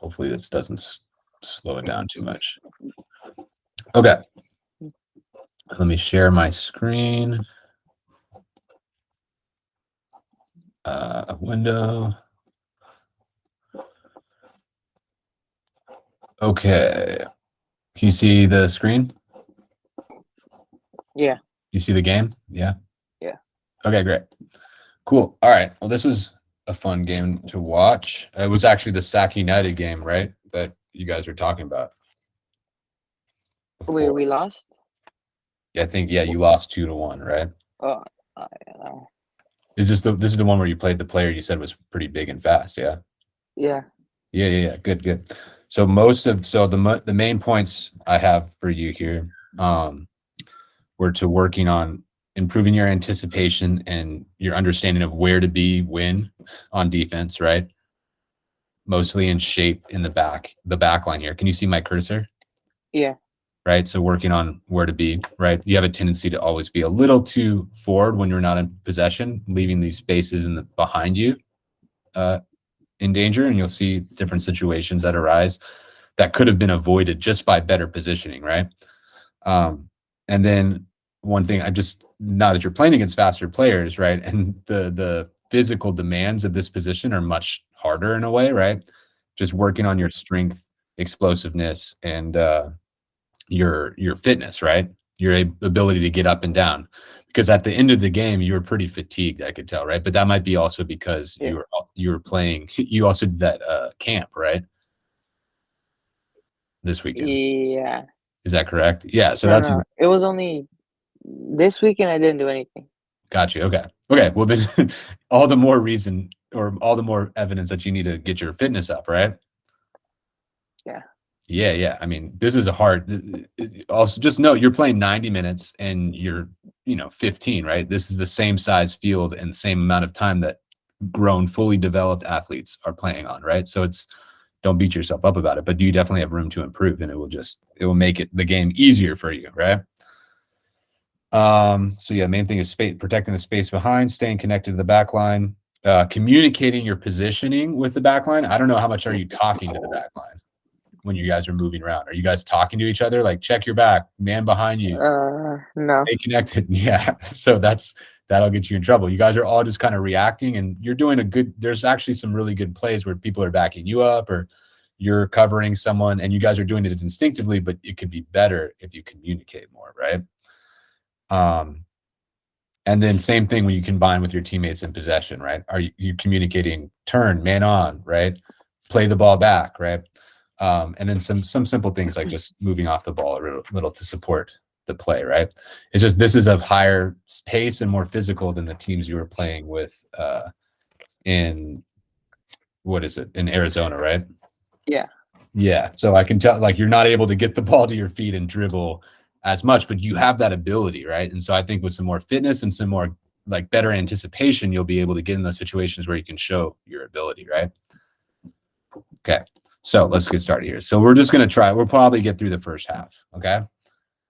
Hopefully this doesn't slow it down too much. Okay. Let me share my screen. Window. Okay. Can you see the screen? Yeah. You see the game? Yeah. Yeah. Okay, great. Cool. All right. Well, this was a fun game to watch. It was actually the Sac United game, right? That you guys were talking about. We before. lost? I think, yeah, you lost 2-1, right? Oh, This is the one where you played the player you said was pretty big and fast, yeah? yeah. Yeah. Good. So the main points I have for you here were to working on improving your anticipation and your understanding of where to be when on defense, right? Mostly in shape in the back line here. Can you see my cursor? Yeah. Right. So working on where to be, right? You have a tendency to always be a little too forward when you're not in possession, leaving these spaces behind you in danger, and you'll see different situations that arise that could have been avoided just by better positioning, right? And then one thing, now that you're playing against faster players, right, and the physical demands of this position are much harder in a way, right? Just working on your strength, explosiveness, and your fitness, right? Your ability to get up and down. Because at the end of the game, you were pretty fatigued, I could tell, right? But that might be also because Yeah. you were playing. You also did that camp, right? This weekend. Yeah. Is that correct? Yeah. So No. It was only this weekend I didn't do anything. Got you. Okay. Well, then all the more reason or all the more evidence that you need to get your fitness up, right? Yeah. Yeah. I mean, this is a hard. Also, just know you're playing 90 minutes and you're 15, right? This is the same size field and same amount of time that grown, fully developed athletes are playing on, right? So don't beat yourself up about it, but you definitely have room to improve, and it will make the game easier for you, right? So yeah, main thing is protecting the space behind, staying connected to the back line, communicating your positioning with the back line. I don't know how much are you talking to the back line when you guys are moving around. Are you guys talking to each other? Like, check your back, man behind you. No. Stay connected. Yeah. So that'll get you in trouble. You guys are all just kind of reacting, and you're doing there's actually some really good plays where people are backing you up or you're covering someone and you guys are doing it instinctively, but it could be better if you communicate more, right? And then same thing when you combine with your teammates in possession, right? Are you communicating turn, man on, right? Play the ball back, right? And then some simple things like just moving off the ball a little to support the play, right? It's just this is of higher pace and more physical than the teams you were playing with in Arizona, right? Yeah. Yeah. So I can tell, like, you're not able to get the ball to your feet and dribble as much, but you have that ability, right? And so I think with some more fitness and some more like better anticipation, you'll be able to get in those situations where you can show your ability, right? Okay. So let's get started here. So we're just going to try. We'll probably get through the first half. Okay.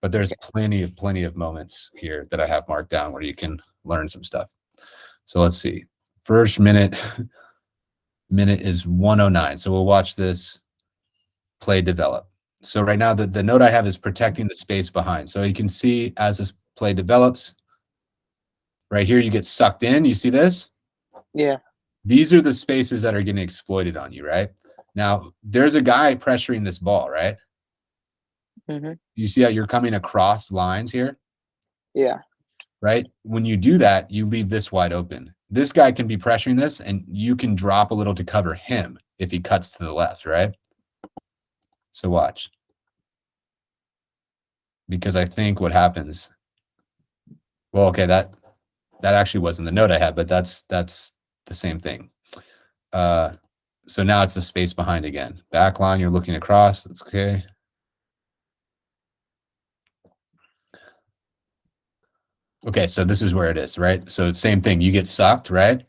But there's plenty of moments here that I have marked down where you can learn some stuff. So let's see. First minute is 109. So we'll watch this play develop. So right now, the note I have is protecting the space behind. So you can see as this play develops, right here, you get sucked in. You see this? Yeah. These are the spaces that are getting exploited on you, right? Now, there's a guy pressuring this ball, right? Mm-hmm. You see how you're coming across lines here? Yeah. Right? When you do that, you leave this wide open. This guy can be pressuring this, and you can drop a little to cover him if he cuts to the left, right? So watch. Because I think what happens, well, okay, that actually wasn't the note I had, but that's the same thing. So now it's the space behind again. Back line, you're looking across. That's okay. Okay, so this is where it is, right? So same thing. You get sucked, right?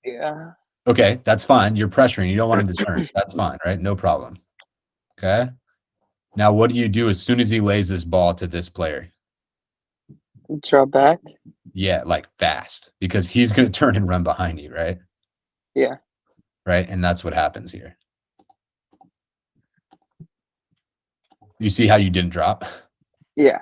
Yeah. Okay, that's fine. You're pressuring. You don't want him to turn. That's fine, right? No problem. Okay. Now, what do you do as soon as he lays this ball to this player? Drop back. Yeah, like fast, because he's going to turn and run behind you, right? Yeah. Right. And that's what happens here. You see how you didn't drop? Yeah.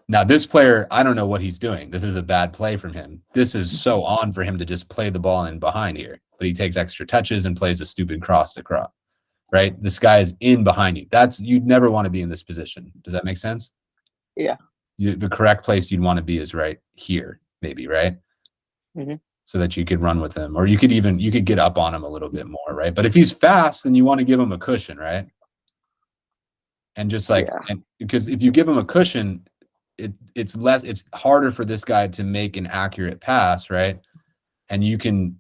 Now, this player, I don't know what he's doing. This is a bad play from him. This is so on for him to just play the ball in behind here, but he takes extra touches and plays a stupid cross to cross, right? This guy is in behind you. You'd never want to be in this position. Does that make sense? Yeah. The correct place you'd want to be is right here, maybe, right? Mm-hmm. So that you could run with him, or you could get up on him a little bit more, right? But if he's fast, then you want to give him a cushion, right? And just like, and because if you give him a cushion, it's harder for this guy to make an accurate pass, right? And you can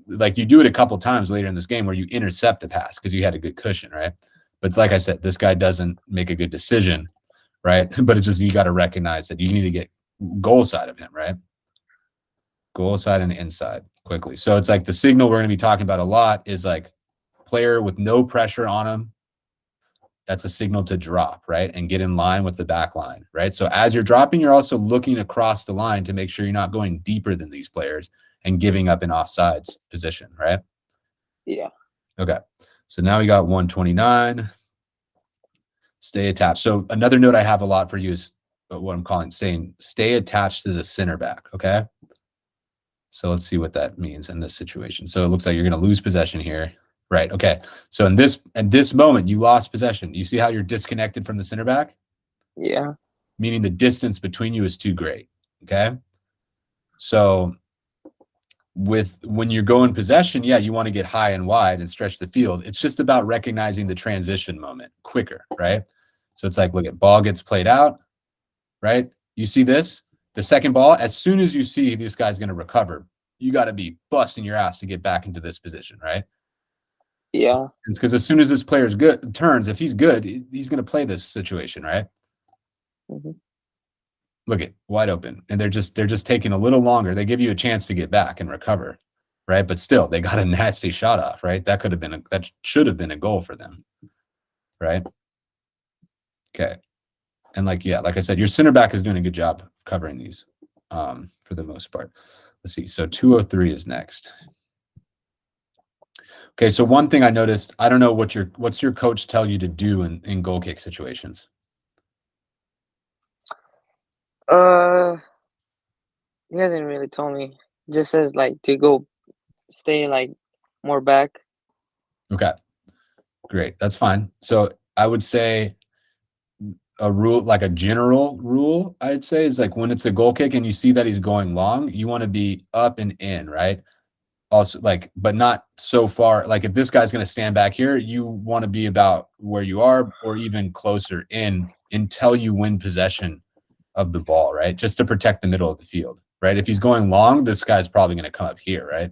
like you do it a couple times later in this game where you intercept the pass because you had a good cushion, right? But like I said, this guy doesn't make a good decision, right? But it's just you got to recognize that you need to get goal side of him, right? Goal side and inside quickly. So it's like the signal we're going to be talking about a lot is like player with no pressure on him. That's a signal to drop, right? And get in line with the back line, right? So as you're dropping, you're also looking across the line to make sure you're not going deeper than these players and giving up an offsides position, right? Yeah. Okay. So now we got 129. Stay attached. So another note I have a lot for you is what I'm saying stay attached to the center back, okay? So let's see what that means in this situation. So it looks like you're going to lose possession here. Right. Okay. So in this moment, you lost possession. You see how you're disconnected from the center back? Yeah. Meaning the distance between you is too great. Okay. So when you're going possession, yeah, you want to get high and wide and stretch the field. It's just about recognizing the transition moment quicker, right? So it's like, look at ball gets played out, right? You see this? The second ball, as soon as you see this guy's going to recover, you got to be busting your ass to get back into this position, right? Yeah. It's because as soon as this player's good turns, if he's good, he's going to play this situation, right? Mm-hmm. Look at wide open, and they're just taking a little longer. They give you a chance to get back and recover, right? But still, they got a nasty shot off, right? That should have been a goal for them, right? Okay, and like I said, your center back is doing a good job of covering these for the most part. Let's see. So 203 is next. Okay, so one thing I noticed, I don't know what's your coach tell you to do in goal kick situations? He hasn't really told me. Just says like to go stay like more back. Okay, great. That's fine. So I would say a rule, like a general rule, I'd say is like when it's a goal kick and you see that he's going long, you want to be up and in, right? Also, like, but not so far. Like if this guy's going to stand back here, you want to be about where you are or even closer in until you win possession of the ball, right? Just to protect the middle of the field, right? If he's going long, this guy's probably going to come up here, right?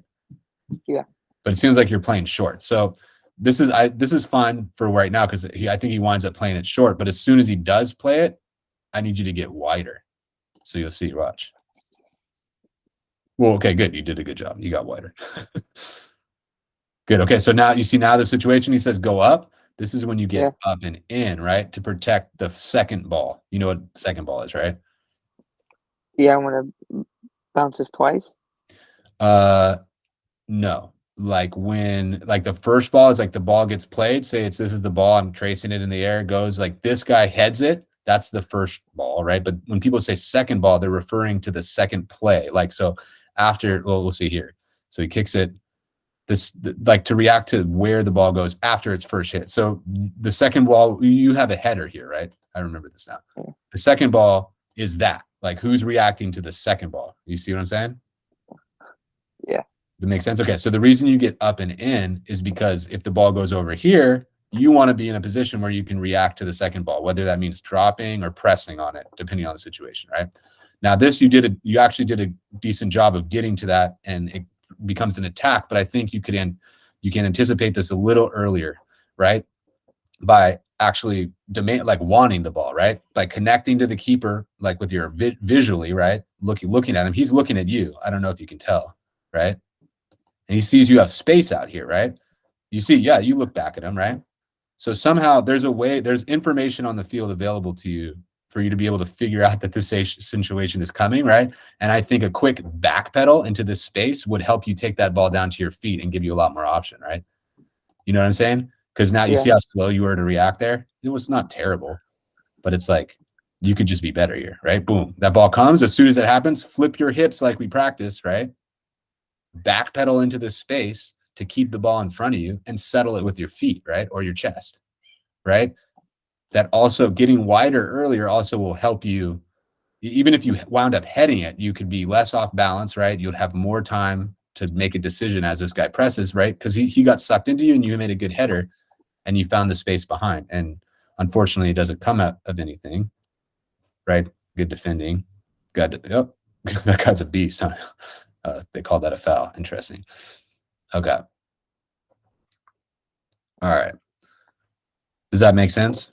Yeah. But it seems like you're playing short. So this is fine for right now because I think he winds up playing it short. But as soon as he does play it, I need you to get wider. So you'll see. Watch. Well, okay, good. You did a good job. You got wider. Good. Okay, so now you see the situation. He says go up. This is when you get up and in, right, to protect the second ball. You know what second ball is, right? Yeah, when it bounces twice. No. Like when the first ball is like the ball gets played. Say this is the ball. I'm tracing it in the air. It goes like this guy heads it. That's the first ball, right? But when people say second ball, they're referring to the second play. Like so after, well, we'll see here. So he kicks it. Like to react to where the ball goes after its first hit. So the second ball, you have a header here, right? I remember this now. The second ball is that. Like who's reacting to the second ball? You see what I'm saying? Yeah. That makes sense? Okay, so the reason you get up and in is because if the ball goes over here, you want to be in a position where you can react to the second ball, whether that means dropping or pressing on it, depending on the situation, right? Now this you actually did a decent job of getting to that, and it becomes an attack, but I think you can anticipate this a little earlier, right? By actually wanting the ball, right? By connecting to the keeper, like with your visually, right? Looking at him, he's looking at you. I don't know if you can tell, right? And he sees you have space out here, right? You see, yeah, you look back at him, right? So somehow there's information on the field available to you for you to be able to figure out that this situation is coming, right? And I think a quick backpedal into this space would help you take that ball down to your feet and give you a lot more option, right? You know what I'm saying? Because now you see how slow you were to react there. It was not terrible. But it's like you could just be better here, right? Boom. That ball comes. As soon as it happens, flip your hips like we practice, right? Backpedal into this space to keep the ball in front of you and settle it with your feet, right? Or your chest, right? That also getting wider earlier also will help you. Even if you wound up heading it, you could be less off balance, right? You'd have more time to make a decision as this guy presses, right? Because he got sucked into you and you made a good header and you found the space behind. And unfortunately, it doesn't come out of anything, right? Good defending. That guy's a beast, huh? They called that a foul. Interesting. Okay. All right. Does that make sense?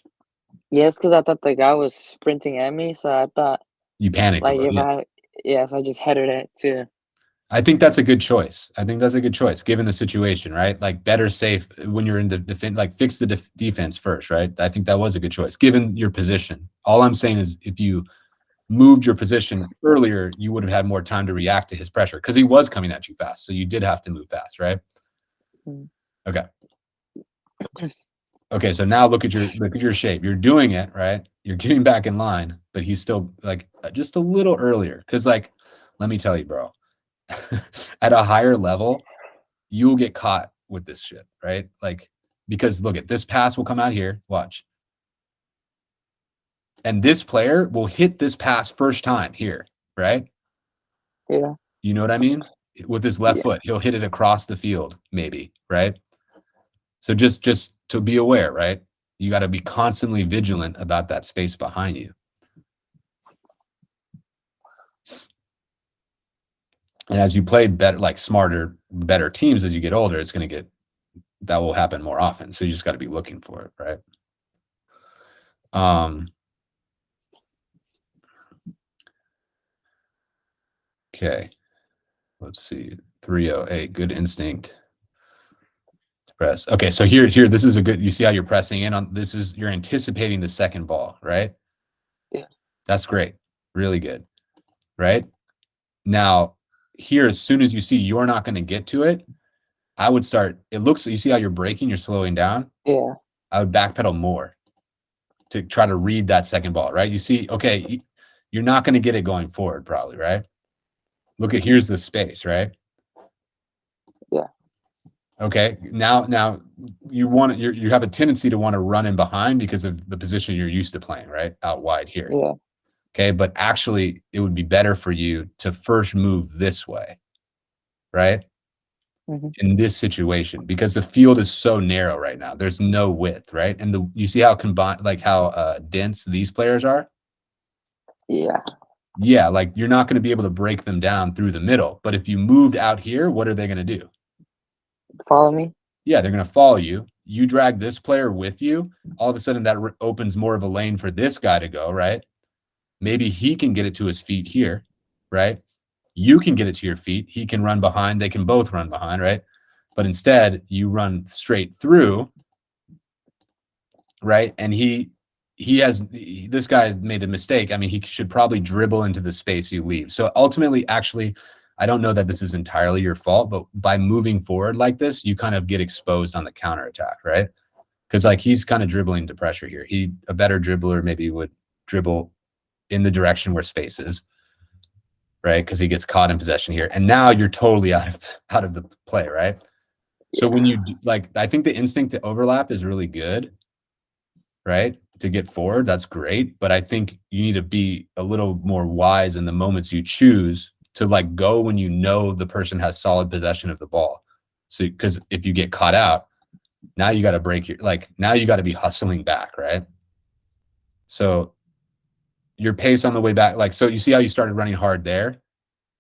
Yes, because I thought the guy was sprinting at me, so I thought You panicked a like little. if Yeah. yes, I just headed it too. I think that's a good choice. I think that's a good choice given the situation, right? Like better safe when you're in the defense, like fix the defense first, right? I think that was a good choice given your position. All I'm saying is if you moved your position earlier, you would have had more time to react to his pressure because he was coming at you fast. So you did have to move fast, right? Mm. Okay. Okay, so now look at your shape. You're doing it, right? You're getting back in line, but he's still like just a little earlier. Because, like, let me tell you, bro, at a higher level, you'll get caught with this shit, right? Like, because look at this pass will come out here. Watch. And this player will hit this pass first time here, right? Yeah. You know what I mean? With his left Yeah. foot, he'll hit it across the field, maybe, right? So just to be aware, right? You got to be constantly vigilant about that space behind you. And as you play better, like smarter, better teams as you get older, it's going to that will happen more often. So you just got to be looking for it, right? Okay. Let's see. 308. Good instinct. Press. Okay, so here, this is a good, you see how you're pressing in on this is you're anticipating the second ball, right? Yeah. That's great. Really good. Right? Now, here, as soon as you see you're not going to get to it, I would start, you see how you're braking, you're slowing down? Yeah. I would backpedal more to try to read that second ball, right? You see, okay, you're not going to get it going forward probably, right? Look at, here's the space, right? Yeah. Okay, now you have a tendency to want to run in behind because of the position you're used to playing, right? Out wide here. Yeah. Okay, but actually it would be better for you to first move this way, right? Mm-hmm. In this situation, because the field is so narrow right now. There's no width, right? And you see how combined, like how dense these players are? Yeah. Yeah, like you're not going to be able to break them down through the middle. But if you moved out here, what are they going to do? Follow me? Yeah, they're going to follow you. You drag this player with you. All of a sudden, that opens more of a lane for this guy to go, right? Maybe he can get it to his feet here, right? You can get it to your feet. He can run behind. They can both run behind, right? But instead, you run straight through, right? And this guy made a mistake. I mean, he should probably dribble into the space you leave. So ultimately, actually, I don't know that this is entirely your fault, but by moving forward like this, you kind of get exposed on the counterattack, right? Because like he's kind of dribbling to pressure here. A better dribbler maybe would dribble in the direction where space is, right? Because he gets caught in possession here. And now you're totally out of the play, right? So when you I think the instinct to overlap is really good, right? To get forward, that's great. But I think you need to be a little more wise in the moments you choose to like go when you know the person has solid possession of the ball. So because if you get caught out, now you got to now you got to be hustling back, right? So your pace on the way back, so you see how you started running hard there?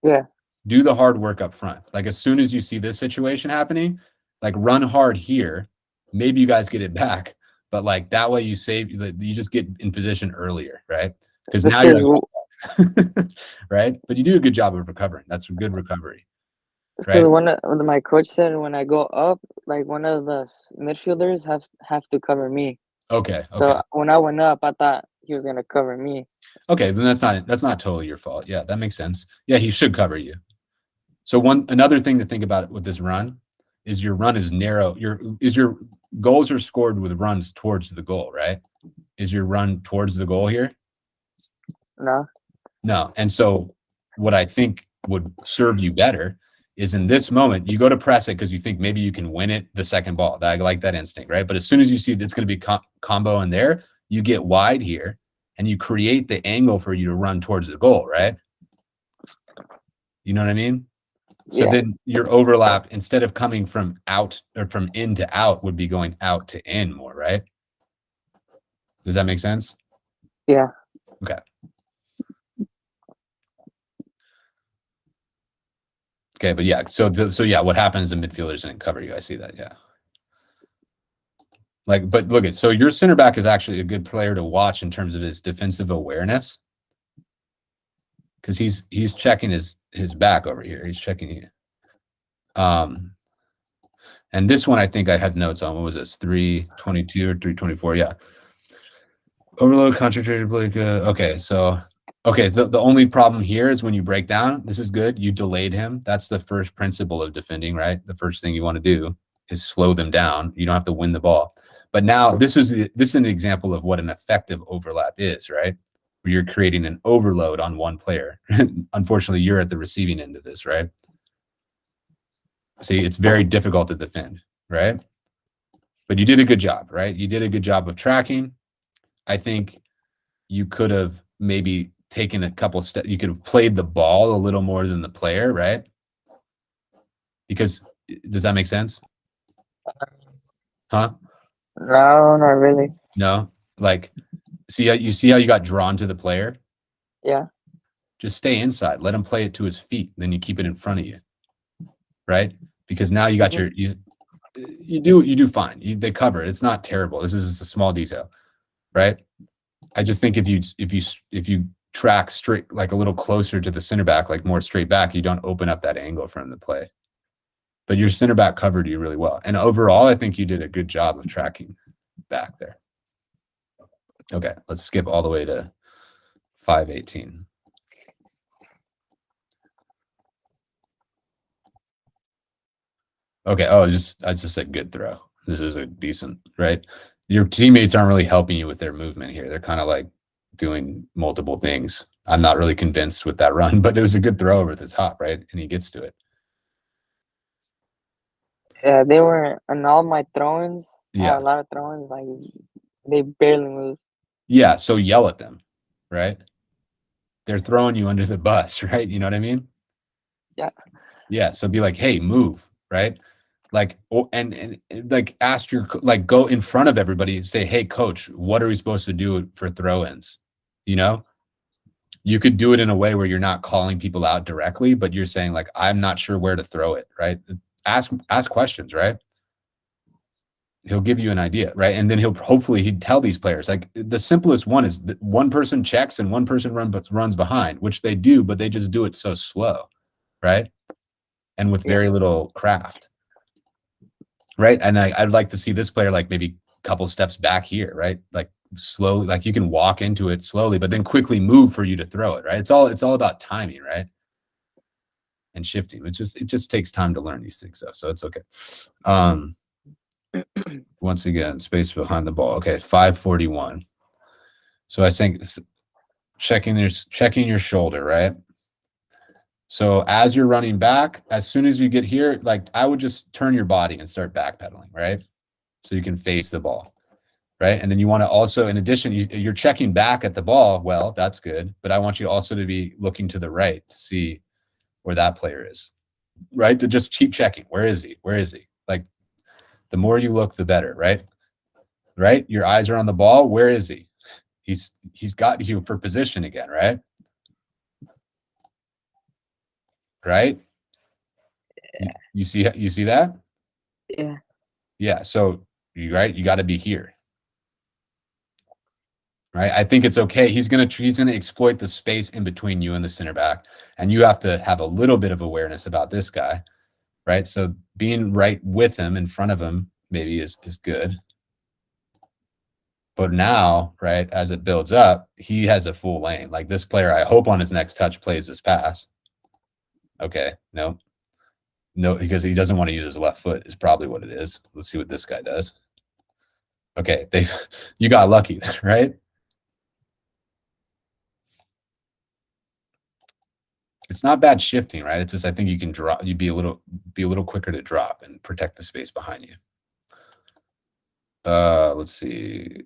Yeah. Do the hard work up front. Like as soon as you see this situation happening, like run hard here. Maybe you guys get it back, but like that way you just get in position earlier, right? Because now you're right. But you do a good job of recovering. That's a good recovery. Because my coach said when I go up, like one of the midfielders have to cover me. Okay. So when I went up, I thought he was gonna cover me. Okay, then that's not totally your fault. Yeah, that makes sense. Yeah, he should cover you. So another thing to think about with this run is your run is narrow. Your goals are scored with runs towards the goal, right? Is your run towards the goal here? No. No. And so what I think would serve you better is in this moment, you go to press it because you think maybe you can win it the second ball. I like that instinct, right? But as soon as you see it's going to be combo in there, you get wide here and you create the angle for you to run towards the goal, right? You know what I mean? So Yeah. then your overlap, instead of coming from out or from in to out, would be going out to in more, right? Does that make sense? Yeah. Okay. Okay, but yeah, so yeah, what happens? The midfielders didn't cover you. I see that. Yeah. Like, but look at, so your center back is actually a good player to watch in terms of his defensive awareness, because he's checking his back over here. He's checking you. And this one I think I had notes on. What was this? 322 or 324? Yeah. Overload, concentrated, Blake. Okay, so okay, the only problem here is when you break down. This is good. You delayed him. That's the first principle of defending, right? The first thing you want to do is slow them down. You don't have to win the ball. But now this is an example of what an effective overlap is, right? Where you're creating an overload on one player. Unfortunately, you're at the receiving end of this, right? See, it's very difficult to defend, right? But you did a good job, right? You did a good job of tracking. I think you could have maybe taken a couple steps. You could have played the ball a little more than the player, right? Because does that make sense? Huh? No, not really. No? Like, you see how you got drawn to the player? Yeah. Just stay inside. Let him play it to his feet. Then you keep it in front of you, right? Because now you got your you do fine. They cover it. It's not terrible. This is just a small detail, right? I just think if you track straight, like a little closer to the center back, like more straight back, you don't open up that angle for him to play. But your center back covered you really well. And overall, I think you did a good job of tracking back there. Okay, let's skip all the way to 518. Okay, I just said good throw. This is a decent, right? Your teammates aren't really helping you with their movement here. They're kind of like doing multiple things. I'm not really convinced with that run, but it was a good throw over the top, right? And he gets to it. Yeah, they were on all my throw-ins. Yeah. A lot of throw-ins, like they barely moved. Yeah, so yell at them, right? They're throwing you under the bus, right? You know what I mean? Yeah. Yeah, so be like, "Hey, move," right? Like, and like ask your, like, go in front of everybody, say, "Hey, coach, what are we supposed to do for throw-ins?" You know? You could do it in a way where you're not calling people out directly, but you're saying like, "I'm not sure where to throw it," right? Ask questions, right? He'll give you an idea, right? And then he'd tell these players, like, the simplest one is that one person checks and one person runs behind, which they do, but they just do it so slow, right? And with very little craft, right? And I'd like to see this player like maybe a couple steps back here, right? Like slowly, like you can walk into it slowly, but then quickly move for you to throw it, right? It's all about timing, right? And shifting. It just takes time to learn these things, though, so it's okay. Once again, space behind the ball. Okay, 541. So I think checking your shoulder, right? So as you're running back, as soon as you get here, like I would just turn your body and start backpedaling, right? So you can face the ball, right? And then you want to also, in addition, you're checking back at the ball. Well, that's good, but I want you also to be looking to the right to see where that player is, right? To just keep checking. Where is he? Where is he? Like the more you look, the better, right? Right? Your eyes are on the ball. Where is he? He's got you for position again, right? Right? Yeah. You see that? Yeah. Yeah. So you got to be here. Right? I think it's okay. He's gonna exploit the space in between you and the center back, and you have to have a little bit of awareness about this guy, right? So being right with him, in front of him, maybe is good. But now, right, as it builds up, he has a full lane. Like this player, I hope on his next touch plays this pass. Okay, no, because he doesn't want to use his left foot is probably what it is. Let's see what this guy does. Okay, you got lucky, right? It's not bad shifting, right? It's just I think you can drop. You'd be a little quicker to drop and protect the space behind you. Let's see,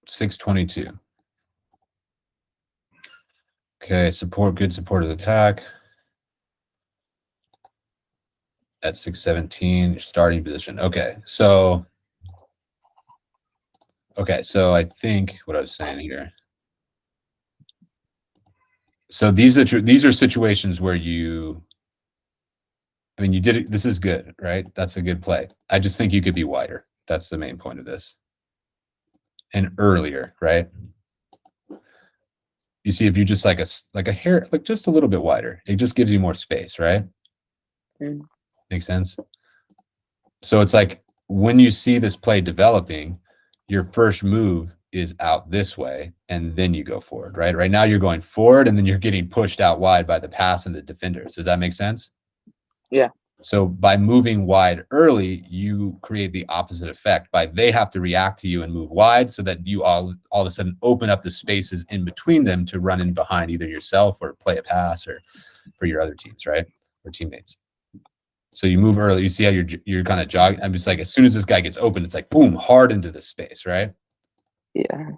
622. Okay, good support of the attack. At 617, your starting position. Okay, so I think what I was saying here. So these are situations where you did it. This is good, right? That's a good play. I just think you could be wider. That's the main point of this. And earlier, right? You see, if you just like a hair, like just a little bit wider, it just gives you more space, right? Makes sense. So it's like when you see this play developing, your first move is out this way, and then you go forward, right? Right now you're going forward, and then you're getting pushed out wide by the pass and the defenders. Does that make sense? Yeah. So by moving wide early, you create the opposite effect. They have to react to you and move wide so that you all of a sudden open up the spaces in between them to run in behind either yourself or play a pass or for your other teams, right? Or teammates. So you move early. You see how you're kind of jogging. I'm just like, as soon as this guy gets open, it's like boom, hard into the space, right? Yeah.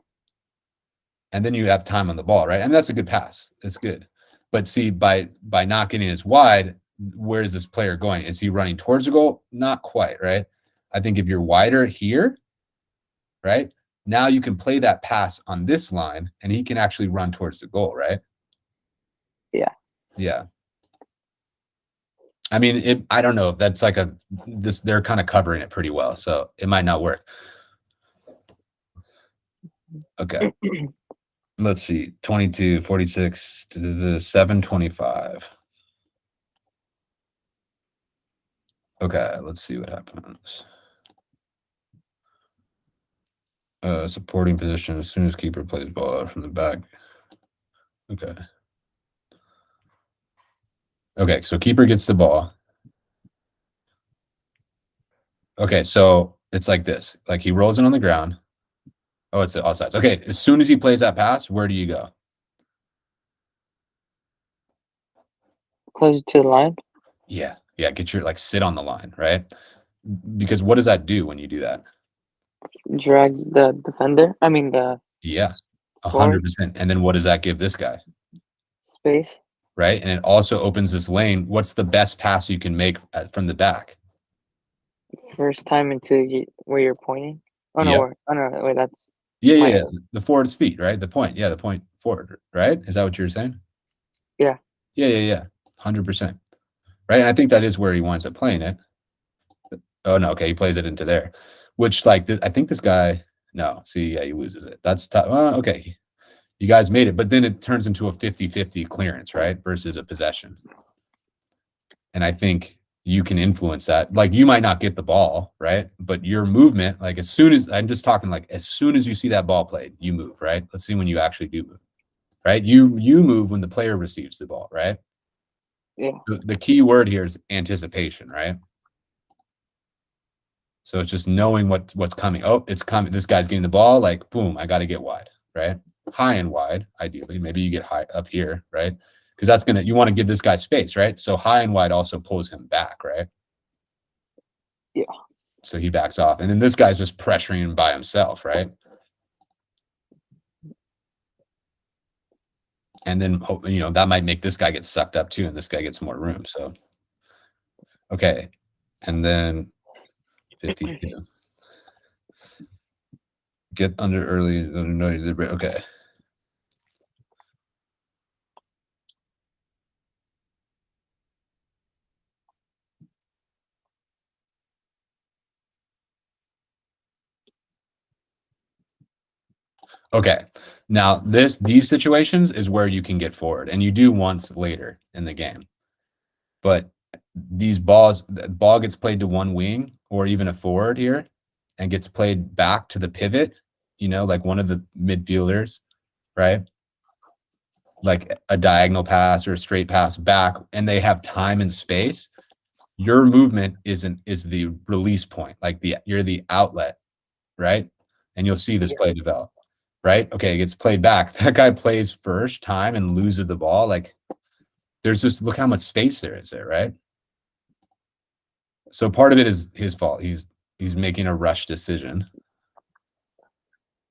And then you have time on the ball, right? And that's a good pass. It's good. But see, by not getting as wide, where is this player going? Is he running towards the goal? Not quite, right? I think if you're wider here, right? Now you can play that pass on this line, and he can actually run towards the goal, right? Yeah. Yeah. I mean, I don't know if that's like they're kind of covering it pretty well, so it might not work. Okay. Let's see, 22, 46, 725. Okay, let's see what happens. Supporting position as soon as keeper plays ball out from the back. Okay. Okay, so keeper gets the ball. Okay, so it's like this. Like he rolls it on the ground. Oh, it's offsides. Okay, as soon as he plays that pass, where do you go? Close to the line. Yeah, get your sit on the line, right? Because what does that do when you do that? Drags the defender. I mean the Yeah, 100%. And then what does that give this guy? Space. Right, and it also opens this lane. What's the best pass you can make from the back? First time into where you're pointing. Oh no! Yep. Oh no! Wait, that's yeah. The forward's feet, right? The point. Yeah, the point forward, right? Is that what you're saying? Yeah. Yeah. 100%. Right, and I think that is where he winds up playing it. Oh no, okay, he plays it into there, which I think this guy. No, see, yeah, he loses it. That's tough. Okay, you guys made it, but then it turns into a 50-50 clearance, right? Versus a possession. And I think you can influence that. Like you might not get the ball, right? But your movement, like as soon as you see that ball played, you move, right? Let's see when you actually do move, right? You move when the player receives the ball, right? Yeah. The key word here is anticipation, right? So it's just knowing what's coming. Oh, it's coming. This guy's getting the ball. Like, boom, I got to get wide, right? High and wide, ideally. Maybe you get high up here, right? Because you want to give this guy space, right? So high and wide also pulls him back, right? Yeah. So he backs off. And then this guy's just pressuring him by himself, right? And then, that might make this guy get sucked up too, and this guy gets more room. So, okay. And then 52. Get under early. Okay. Okay. Now these situations is where you can get forward, and you do once later in the game. But the ball gets played to one wing or even a forward here and gets played back to the pivot, like one of the midfielders, right? Like a diagonal pass or a straight pass back, and they have time and space. Your movement is the release point. Like you're the outlet, right? And you'll see this play develop, right? Okay, it gets played back. That guy plays first time and loses the ball. Like, there's just, look how much space there is there, right? So part of it is his fault. He's making a rush decision.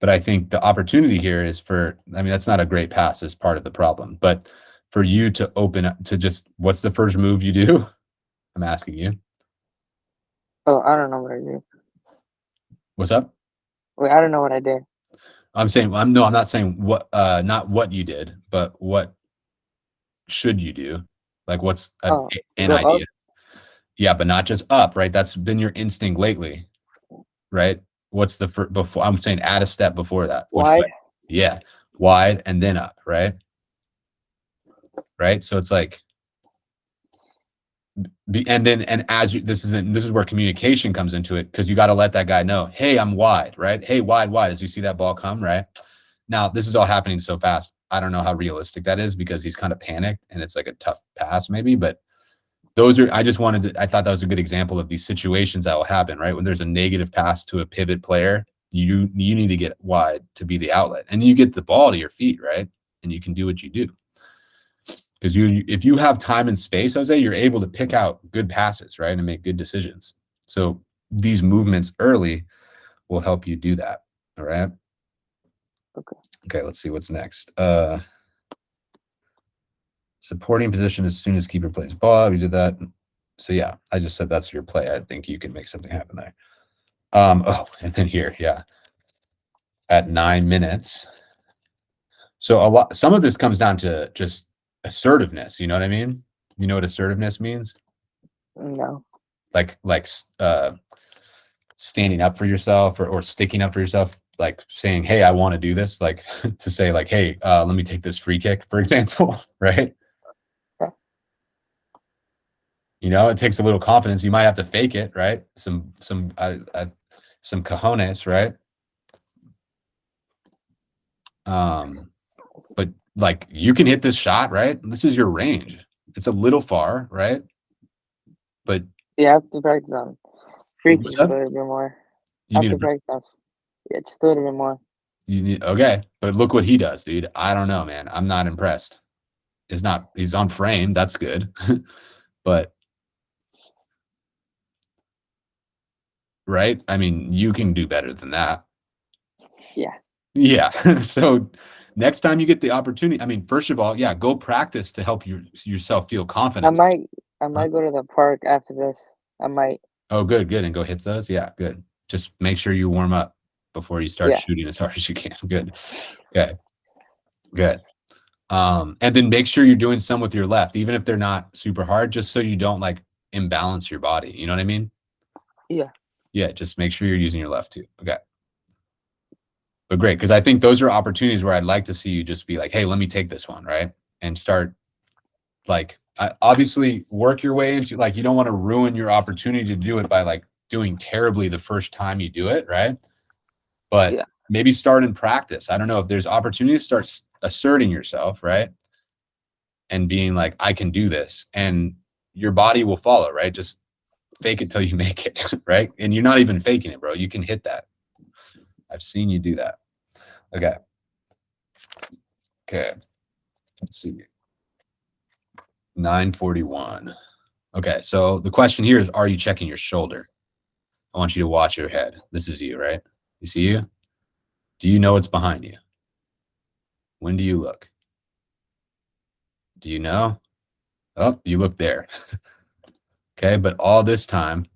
But I think the opportunity here is for, I mean, that's not a great pass as part of the problem, but for you to open up to just, what's the first move you do? I'm asking you. Oh, I don't know what I did. What's up? Wait, I don't know what I did. I'm saying, I'm not saying what, not what you did, but what should you do? Like, what's an Go idea? up. Yeah, but not just up, right? That's been your instinct lately, right? What's the before? I'm saying add a step before that. Which Wide. way? Yeah, wide and then up, right? Right. So it's like, and as you, this is where communication comes into it, because you got to let that guy know, hey, I'm wide, right? Hey, wide, as you see that ball come, right? Now, this is all happening so fast. I don't know how realistic that is, because he's kind of panicked and it's like a tough pass maybe, but those are, I thought that was a good example of these situations that will happen, right? When there's a negative pass to a pivot player, you need to get wide to be the outlet, and you get the ball to your feet, right? And you can do what you do. Because if you have time and space, Jose, you're able to pick out good passes, right? And make good decisions. So these movements early will help you do that. All right. Okay, let's see what's next. Supporting position as soon as keeper plays ball. We did that. So yeah, I just said that's your play. I think you can make something happen there. Oh, and then here, yeah. At 9 minutes. So some of this comes down to just assertiveness. You know what I mean? You know what assertiveness means? No. Like standing up for yourself, or sticking up for yourself, like saying, hey, I want to do this, like to say like, hey, let me take this free kick, for example, right? Yeah. You know, it takes a little confidence. You might have to fake it, right? Some cojones, right? But like, you can hit this shot, right? This is your range. It's a little far, right? But you have to practice on free kicks a little bit more. You need to practice on, yeah, just a little bit more. You need, okay, but look what he does, dude. I don't know, man. I'm not impressed. He's on frame. That's good. But right? I mean, you can do better than that. Yeah. Yeah. So next time you get the opportunity, I mean, first of all, yeah, go practice to help yourself feel confident. I might go to the park after this. I might. Oh, good. And go hit those. Yeah, good. Just make sure you warm up before you start shooting as hard as you can. Good. Okay. Good. And then make sure you're doing some with your left, even if they're not super hard, just so you don't like imbalance your body. You know what I mean? Yeah. Yeah. Just make sure you're using your left too. Okay. But great. Cause I think those are opportunities where I'd like to see you just be like, hey, let me take this one. Right. And start like, obviously work your way into, like, you don't want to ruin your opportunity to do it by like doing terribly the first time you do it. Right. But maybe start in practice. I don't know if there's opportunity to start asserting yourself, right? And being like, I can do this, and your body will follow, right? Just fake it till you make it, right? And you're not even faking it, bro. You can hit that. I've seen you do that. Okay. Let's see. 9:41. Okay, so the question here is, are you checking your shoulder? I want you to watch your head. This is you, right? You see you? Do you know what's behind you? When do you look? Do you know? Oh, you look there. Okay, but all this time,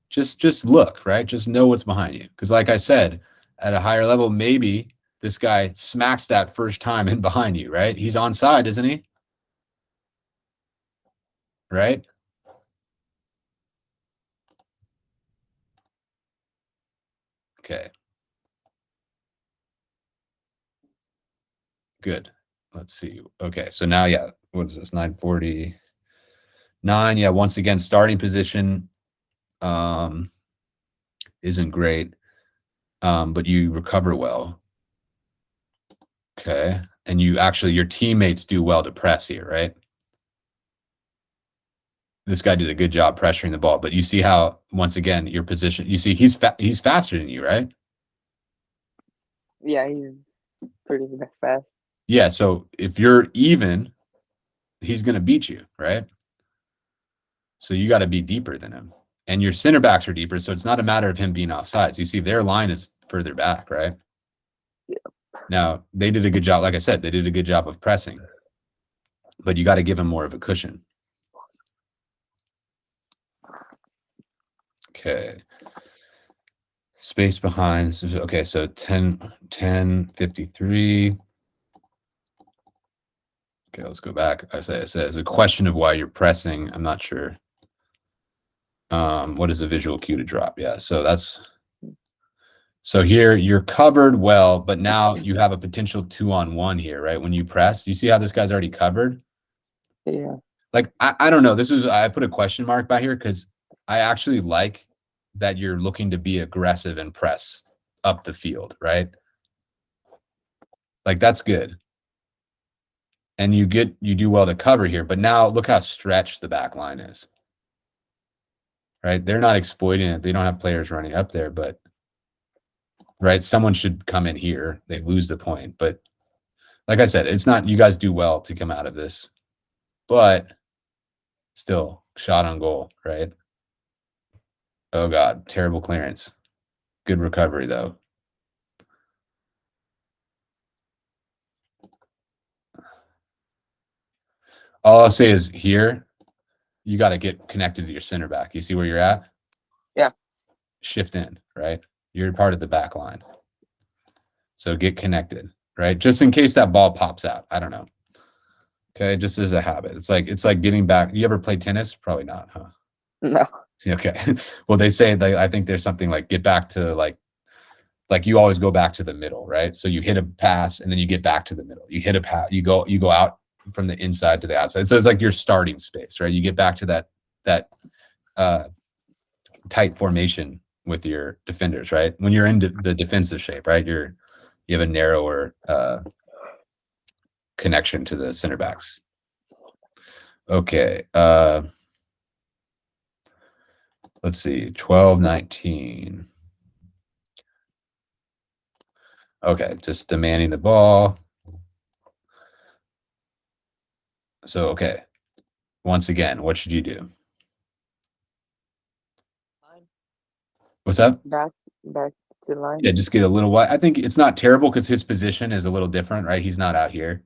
just look, right? Just know what's behind you. Because like I said, at a higher level, maybe this guy smacks that first time in behind you, right? He's onside, isn't he? Right? Okay. Good. Let's see. Okay, so now, yeah, what is this? 9:49. Yeah, once again, starting position isn't great, but you recover well. Okay, and your teammates do well to press here, right? this guy did a good job pressuring the ball, but you see how, once again, your position, you see he's faster than you, right? Yeah, he's pretty fast. Yeah, so if you're even, he's going to beat you, right? So you got to be deeper than him. And your center backs are deeper, so it's not a matter of him being offsides. You see their line is further back, right? Yeah. Now, they did a good job. Like I said, they did a good job of pressing. But you got to give him more of a cushion. Okay. Space behind. Okay, so 10:53. Okay, let's go back. I said it's a question of why you're pressing. I'm not sure. What is a visual cue to drop? Yeah, so here you're covered well, but now you have a potential 2-on-1 here, right? When you press, you see how this guy's already covered? Yeah. Like, I don't know. I put a question mark by here because I actually like that you're looking to be aggressive and press up the field, right? Like, that's good. And you do well to cover here, but now look how stretched the back line is. Right? They're not exploiting it. They don't have players running up there, but right, someone should come in here. They lose the point. But like I said, it's not, you guys do well to come out of this, but still shot on goal, right? Oh God, terrible clearance. Good recovery though. All I'll say is here, you got to get connected to your center back. You see where you're at? Yeah. Shift in, right? You're part of the back line. So get connected, right? Just in case that ball pops out. I don't know. Okay, just as a habit. It's like getting back. You ever play tennis? Probably not, huh? No. Okay. Well, they say I think there's something like get back to like you always go back to the middle, right? So you hit a pass and then you get back to the middle. You hit a pass, you go out from the inside to the outside. So it's like your starting space, right? You get back to that tight formation with your defenders, right? When you're in the defensive shape, right? You have a narrower connection to the center backs. Okay. Let's see. 12-19. Okay, just demanding the ball. So, okay. Once again, what should you do? What's up? Back to line. Yeah, just get a little wide. I think it's not terrible because his position is a little different, right? He's not out here.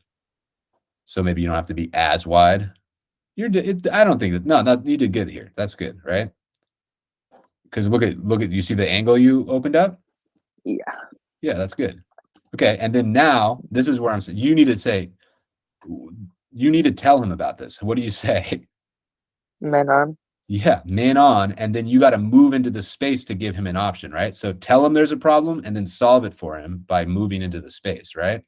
So maybe you don't have to be as wide. I don't think that, no, you did good here. That's good, right? Because look at, you see the angle you opened up? Yeah. Yeah, that's good. Okay, and then now, this is where I'm saying, you need to tell him about this. What do you say? Man on. Yeah, man on, and then you got to move into the space to give him an option, right? So tell him there's a problem and then solve it for him by moving into the space, right?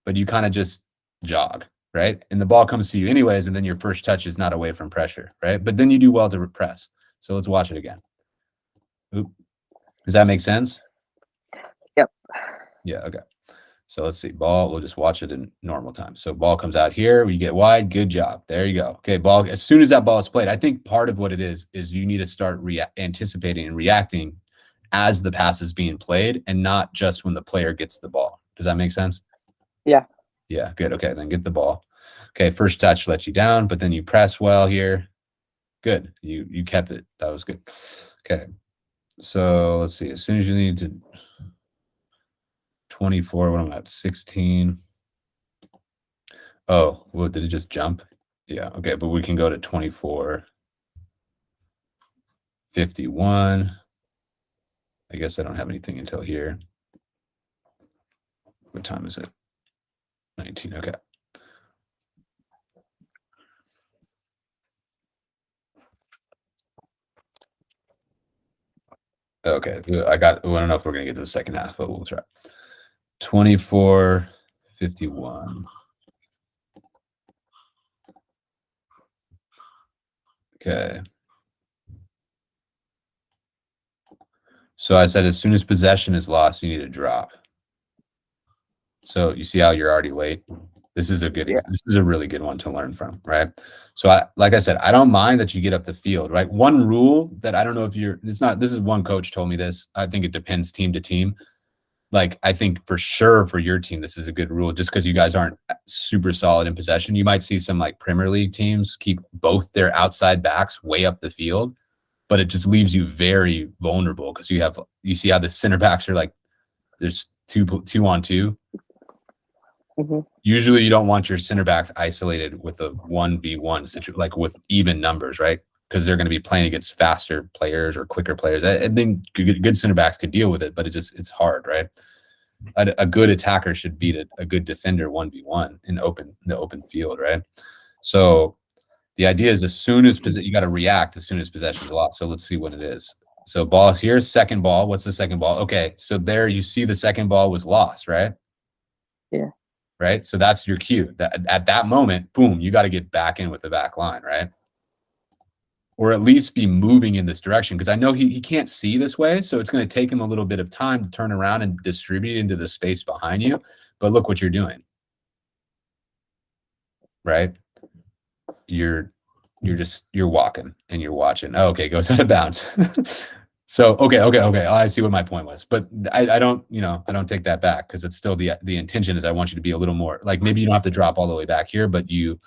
But you kind of just jog, right? And the ball comes to you anyways, and then your first touch is not away from pressure, right? But then you do well to repress. So let's watch it again. Oop. Does that make sense? Yep. Yeah, okay. So let's see. Ball, we'll just watch it in normal time. So ball comes out here. We get wide. Good job. There you go. Okay, ball. As soon as that ball is played, I think part of what it is you need to start anticipating and reacting as the pass is being played and not just when the player gets the ball. Does that make sense? Yeah. Yeah, good. Okay, then get the ball. Okay, first touch lets you down, but then you press well here. Good. You kept it. That was good. Okay. So let's see. As soon as you need to 24, what am I at? 16. Oh, well, did it just jump? Yeah, okay, but we can go to 24. 51. I guess I don't have anything until here. What time is it? 19, okay. Okay, I don't know if we're gonna get to the second half, but we'll try. 24-51. Okay. So I said as soon as possession is lost, you need to drop. So you see how you're already late? This is a good, Yeah. this is a really good one to learn from, right? So like I said, I don't mind that you get up the field, right? One rule that I don't know if this is one coach told me this. I think it depends team to team. Like, I think for sure for your team, this is a good rule just because you guys aren't super solid in possession. You might see some like Premier League teams keep both their outside backs way up the field, but it just leaves you very vulnerable because you see how the center backs are like, there's two on two. Mm-hmm. Usually you don't want your center backs isolated with a 1v1 situation, like with even numbers, right? Because they're going to be playing against faster players or quicker players. I think good center backs could deal with it, but it's hard, right? A good attacker should beat a good defender 1v1 in the open field, right? So the idea is as soon as you got to react as soon as possession's lost. So let's see what it is. So ball here, second ball. What's the second ball? Okay, so there you see the second ball was lost, right? Yeah. Right. So that's your cue. That at that moment, boom, you got to get back in with the back line, right? Or at least be moving in this direction because I know he can't see this way, so it's going to take him a little bit of time to turn around and distribute into the space behind you. But look what you're doing, right? You're walking and you're watching. Oh, okay, goes out of bounds. So okay. Oh, I see what my point was, but I don't take that back because it's still the intention is I want you to be a little more like maybe you don't have to drop all the way back here, but you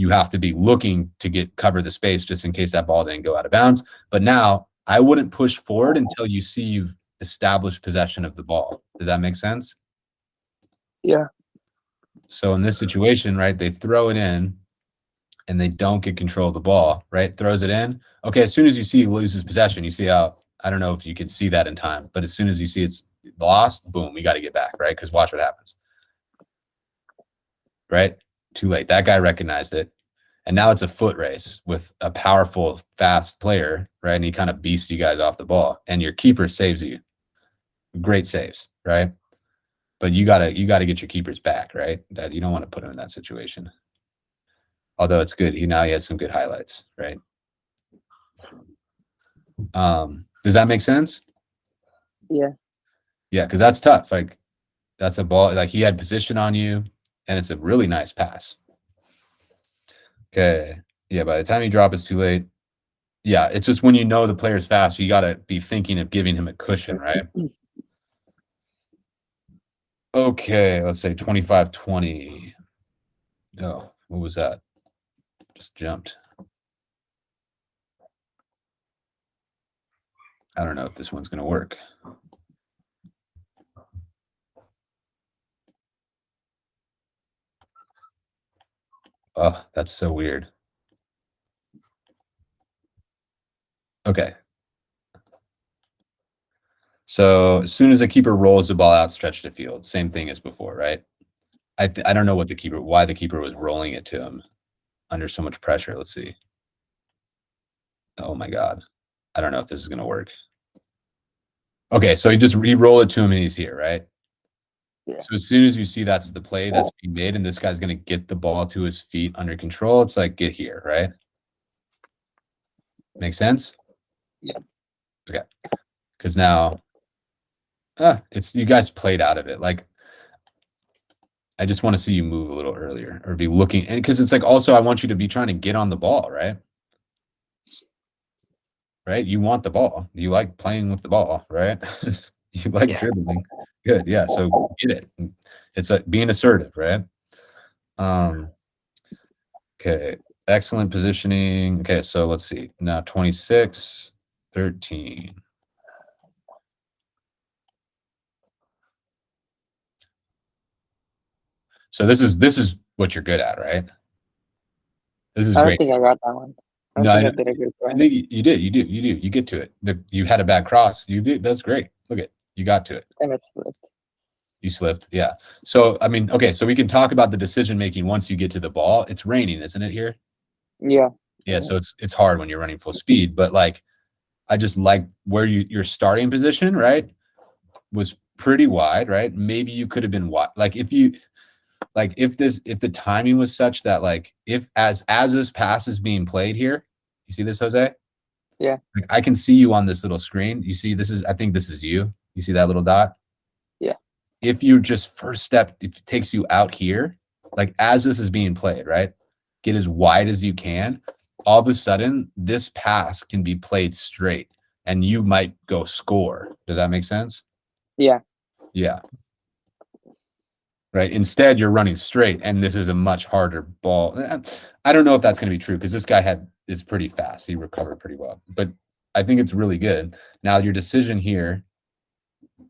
have to be looking to cover the space just in case that ball didn't go out of bounds. But now I wouldn't push forward until you see you've established possession of the ball. Does that make sense? Yeah. So in this situation, right, they throw it in and they don't get control of the ball, right? Throws it in. Okay, as soon as you see he loses possession, you see how, I don't know if you could see that in time, but as soon as you see it's lost, boom, you got to get back, right? Because watch what happens. Right? Too late. That guy recognized it. And now it's a foot race with a powerful, fast player, right? And he kind of beasts you guys off the ball. And your keeper saves you. Great saves, right? But you gotta get your keepers back, right? That you don't want to put him in that situation. Although it's good. He has some good highlights, right? Does that make sense? Yeah. Yeah, because that's tough. Like that's a ball, like he had position on you, and it's a really nice pass. Okay. Yeah, by the time you drop, it's too late. Yeah, it's just when you know the player's fast, you got to be thinking of giving him a cushion, right? Okay, let's say 25-20. Oh, what was that? Just jumped. I don't know if this one's going to work. Oh, that's so weird. Okay. So as soon as the keeper rolls the ball out, stretch the field. Same thing as before, right? I don't know why the keeper was rolling it to him under so much pressure. Let's see. Oh my God. I don't know if this is going to work. Okay, so he roll it to him and he's here, right? Yeah. So as soon as you see that's the play that's being made and this guy's going to get the ball to his feet under control, it's like, get here, right? Make sense? Yeah. Okay. Because now, it's you guys played out of it. Like, I just want to see you move a little earlier or be looking. And because it's like, also, I want you to be trying to get on the ball, right? Right? You want the ball. You like playing with the ball, right? You like dribbling. Good. Yeah. So get it. It's like being assertive, right? Okay. Excellent positioning. Okay. So let's see. Now 26-13. So this is what you're good at, right? This is I don't great. think I got that one. No, I did a good I try. think you did. You get to it. You had a bad cross. You did. That's great. Look at you got to it. And it slipped. You slipped. Yeah. So I mean, okay. So we can talk about the decision making once you get to the ball. It's raining, isn't it here? Yeah. Yeah. So it's hard when you're running full speed. But like, I just like where your starting position, right, was pretty wide, right? Maybe you could have been wide. Like if the timing was such that like if as this pass is being played here, you see this, Jose? Yeah. Like I can see you on this little screen. You see I think this is you. You see that little dot? Yeah. If you just first step, if it takes you out here, like as this is being played, right? Get as wide as you can. All of a sudden, this pass can be played straight and you might go score. Does that make sense? Yeah. Yeah. Right. Instead, you're running straight, and this is a much harder ball. I don't know if that's going to be true because this guy is pretty fast. He recovered pretty well, but I think it's really good. Now, your decision here,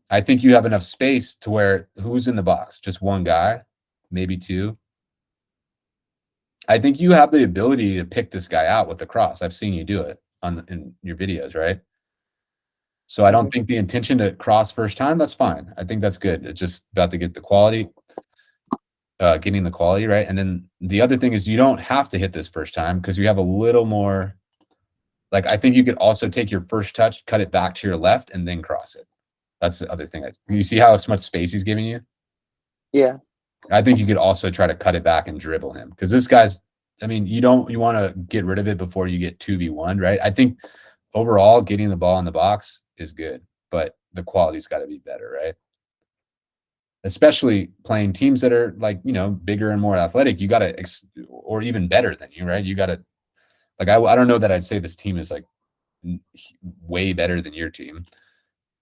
I think you have enough space to where who's in the box? Just one guy, maybe two. I think you have the ability to pick this guy out with the cross. I've seen you do it in your videos, right? So I don't think the intention to cross first time, that's fine. I think that's good. It's just about to get the quality, getting the quality right. And then the other thing is you don't have to hit this first time because you have a little more. Like I think you could also take your first touch, cut it back to your left, and then cross it. That's the other thing. You see how much space he's giving you? Yeah. I think you could also try to cut it back and dribble him because this guy's. I mean, you want to get rid of it before you get 2v1, right? I think overall getting the ball in the box is good, but the quality's got to be better, right? Especially playing teams that are like, bigger and more athletic. You got to, or even better than you, right? You got to, like, I don't know that I'd say this team is like way better than your team,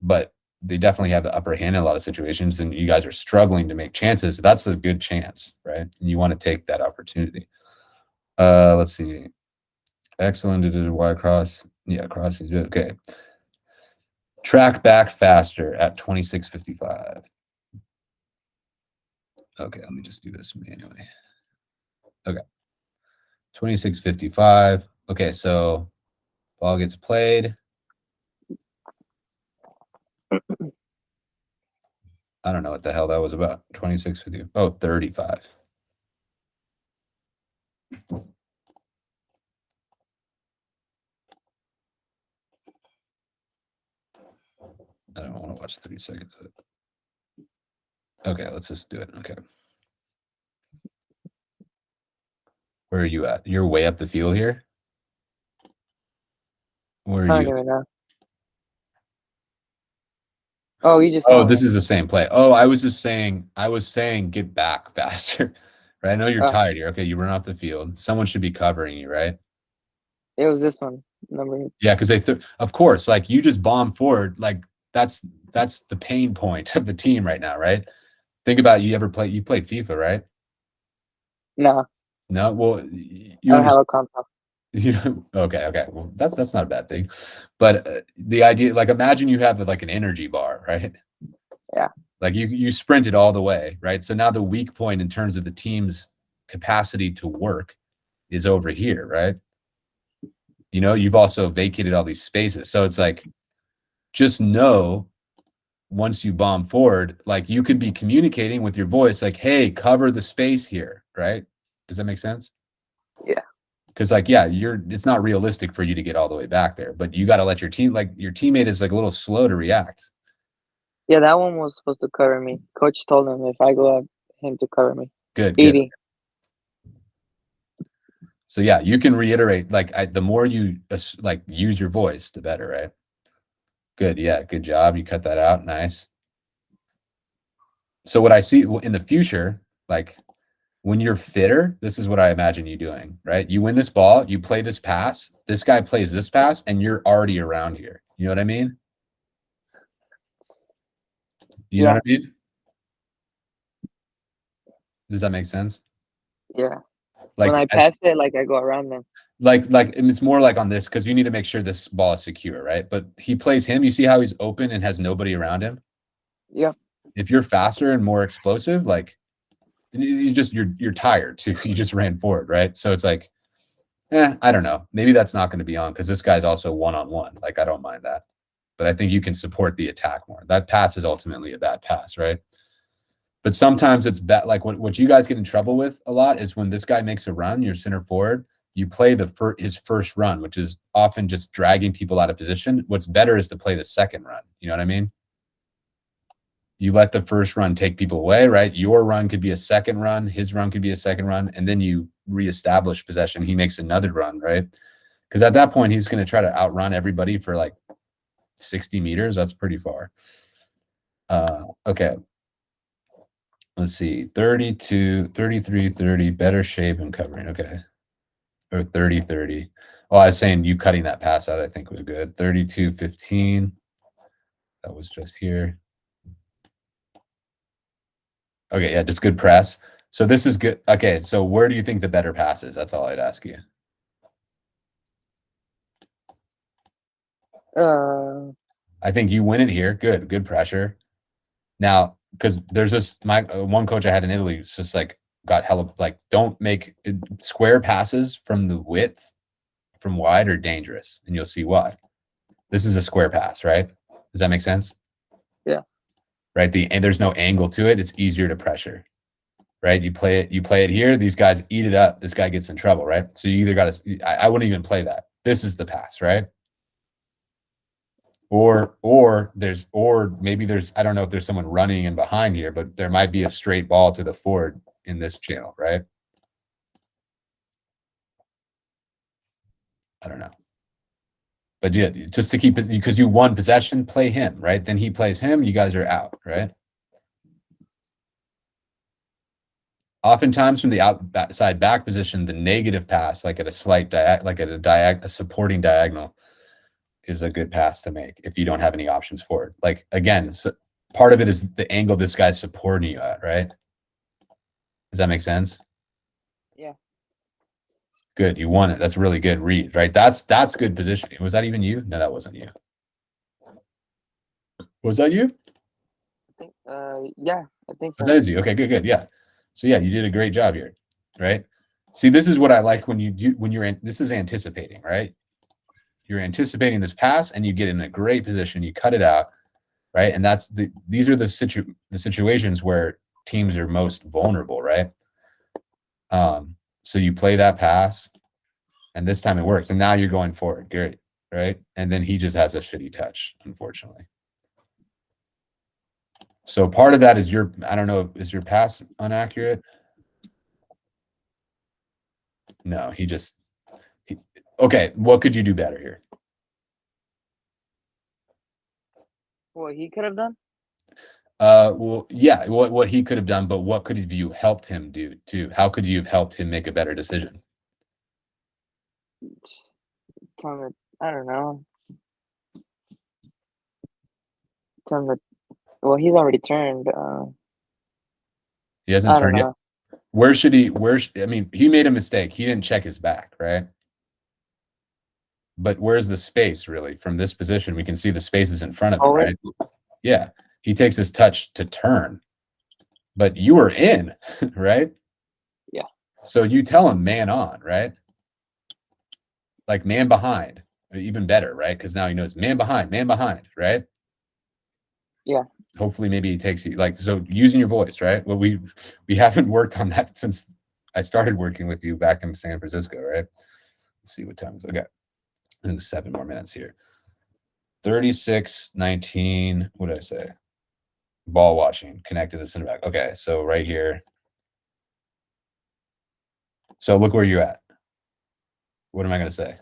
but they definitely have the upper hand in a lot of situations, and you guys are struggling to make chances. That's a good chance, right? And you want to take that opportunity. Let's see. Excellent. Did a wide cross. Yeah, cross is good. Okay. Track back faster at 26:55. Okay, let me just do this manually. Okay. 26:55. Okay, so ball gets played. I don't know what the hell that was about. 26:50. Oh, 35. I don't want to watch 30 seconds of it. Okay, let's just do it. Okay. Where are you at? You're way up the field here? Where are you? Know. Oh, you just. Oh, this is the same play. Oh, I was saying get back faster. Right? I know you're tired here. Okay, you run off the field. Someone should be covering you, right? It was this one. Number. Yeah, because of course, like you just bomb forward. Like that's the pain point of the team right now, right? Think about it, you played FIFA, right? No. No, well, I don't have a console. Okay. Well, that's not a bad thing, but the idea, like, imagine you have like an energy bar, right? Yeah. Like you sprinted all the way, right? So now the weak point in terms of the team's capacity to work is over here, right? You've also vacated all these spaces, so it's like, just know once you bomb forward, like you could be communicating with your voice, like, "Hey, cover the space here," right? Does that make sense? Yeah. Because it's not realistic for you to get all the way back there, but you got to let your teammate is like a little slow to react. Yeah, that one was supposed to cover me. Coach told him if I go up, him to cover me. Good. 80. So yeah, you can reiterate, like, the more you like use your voice, the better, right? Good. Yeah. Good job. You cut that out. Nice. So what I see in the future, like when you're fitter, this is what I imagine you doing, right? You win this ball, you play this pass, this guy plays this pass, and you're already around here. You know what I mean? You know what I mean? Does that make sense? Yeah. Like when I pass it, like I go around them. Like it's more like on this, because you need to make sure this ball is secure, right? But he plays him. You see how he's open and has nobody around him? Yeah. If you're faster and more explosive, like you're tired too. You just ran forward, right? So it's like, I don't know. Maybe that's not going to be on because this guy's also one-on-one. Like, I don't mind that. But I think you can support the attack more. That pass is ultimately a bad pass, right? But sometimes it's bad. Like what you guys get in trouble with a lot is when this guy makes a run, your center forward, you play his first run, which is often just dragging people out of position. What's better is to play the second run. You know what I mean? You let the first run take people away, right? Your run could be a second run. His run could be a second run. And then you reestablish possession. He makes another run, right? Because at that point, he's going to try to outrun everybody for like 60 meters. That's pretty far. Okay. let's see, 32, 33, 30, better shape and covering. Okay. Or 30, 30. Well, I was saying you cutting that pass out, I think was good. 32, 15. That was just here. Okay, yeah, just good press. So this is good. Okay, so where do you think the better pass is? That's all I'd ask you. Uh, I think you win it here. Good pressure. Now, because there's this my one coach I had in Italy, it's just like got hella like don't make square passes from the width from wide are dangerous, and you'll see why. This is a square pass, right? Does that make sense? Yeah. Right. And there's no angle to it. It's easier to pressure. Right. You play it here. These guys eat it up. This guy gets in trouble. Right. So you either got to. I wouldn't even play that. This is the pass, right? Or maybe there's I don't know if there's someone running in behind here, but there might be a straight ball to the forward in this channel, right? I don't know. But yeah, just to keep it because you won possession, play him, right? Then he plays him, you guys are out, right? Oftentimes from the outside back position, the negative pass, like at a slight a supporting diagonal, is a good pass to make if you don't have any options for it. Like again, so part of it is the angle this guy's supporting you at, right? Does that make sense? Yeah. Good, you won it. That's a really good read, right? That's good positioning. Was that even you? No, that wasn't you. Was that you? I think. Yeah, I think so. That is you. Okay, good. Yeah. So yeah, you did a great job here, right? See, this is what I like when you're in. This is anticipating, right? You're anticipating this pass, and you get in a great position. You cut it out, right? And these are the situations where teams are most vulnerable, right? So you play that pass, and this time it works, and now you're going forward, great, right? And then he just has a shitty touch, unfortunately. So part of that is I don't know, is your pass inaccurate? No, okay, what could you do better here? What he could have done? Well, yeah, what he could have done, but what could have you helped him do too? How could you have helped him make a better decision? I don't know. Tell him that. Well, he's already turned. He hasn't I don't turned yet. know. I mean, he made a mistake. He didn't check his back, right? But where's the space really from this position? We can see the spaces in front of him, right? Yeah. He takes his touch to turn, but you were in, right? Yeah. So you tell him man on, right? Like man behind, even better, right? Because now he knows man behind, right? Yeah. Hopefully, maybe he takes you like so using your voice, right? Well, we haven't worked on that since I started working with you back in San Francisco, right? Let's see what time is. Okay, I think 7 more minutes here. 36:19. What did I say? Ball watching, connected to center back. Okay, so right here. So look where you're at. What am I going to say?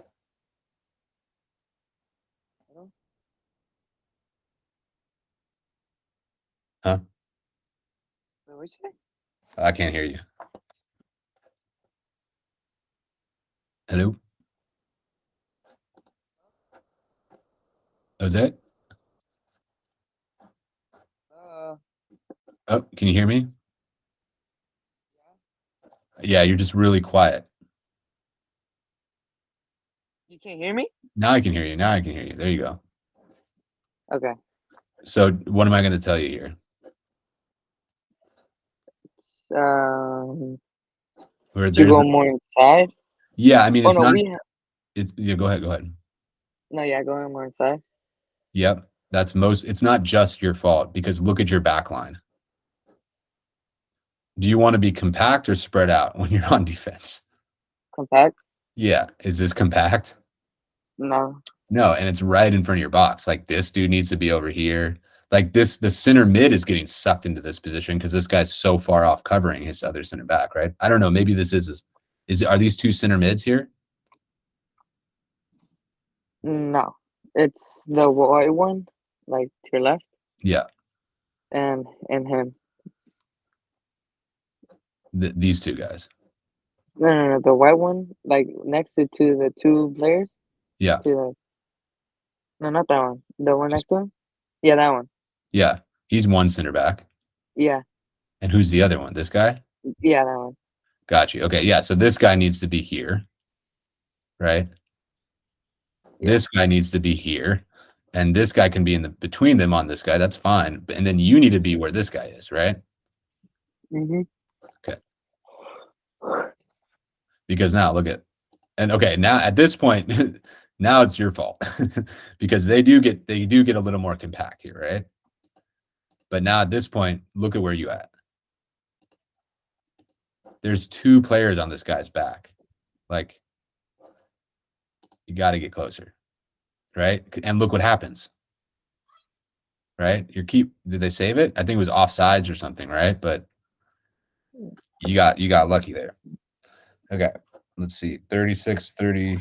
Huh? What you say? I can't hear you. Hello? That was it? Oh, can you hear me? Yeah, you're just really quiet. You can't hear me? Now I can hear you. There you go. Okay. So what am I going to tell you here? To go more inside. Yeah, I mean, Oh it's no, not. Yeah, go ahead. No, yeah, going more inside. Yep, it's not just your fault because look at your back line. Do you want to be compact or spread out when you're on defense? Compact. Yeah, is this compact? No. No, and it's right in front of your box. Like this dude needs to be over here. Like the center mid is getting sucked into this position because this guy's so far off covering his other center back, right? I don't know. Maybe this are these two center mids here? No, it's the white one, like to your left. Yeah. And him. These two guys. No, the white one, like next to the two players. Yeah. To the no, not that one. The one next to him. Yeah, that one. Yeah. He's one center back. Yeah, And who's the other one? This guy? yeah, that one. Got you. Okay. Yeah. So this guy needs to be here, right? Yeah. This guy needs to be here. And this guy can be in the between them on this guy. That's fine. And then you need to be where this guy is, right? Mhm. Okay. Because now look at, and okay, now at this point, now it's your fault because they do get a little more compact here, right? But now at this point, look at where you at. There's two players on this guy's back. Like, you got to get closer, right? And look what happens, right? Did they save it? I think it was offsides or something, right? But you got lucky there. Okay, let's see. 36, 30,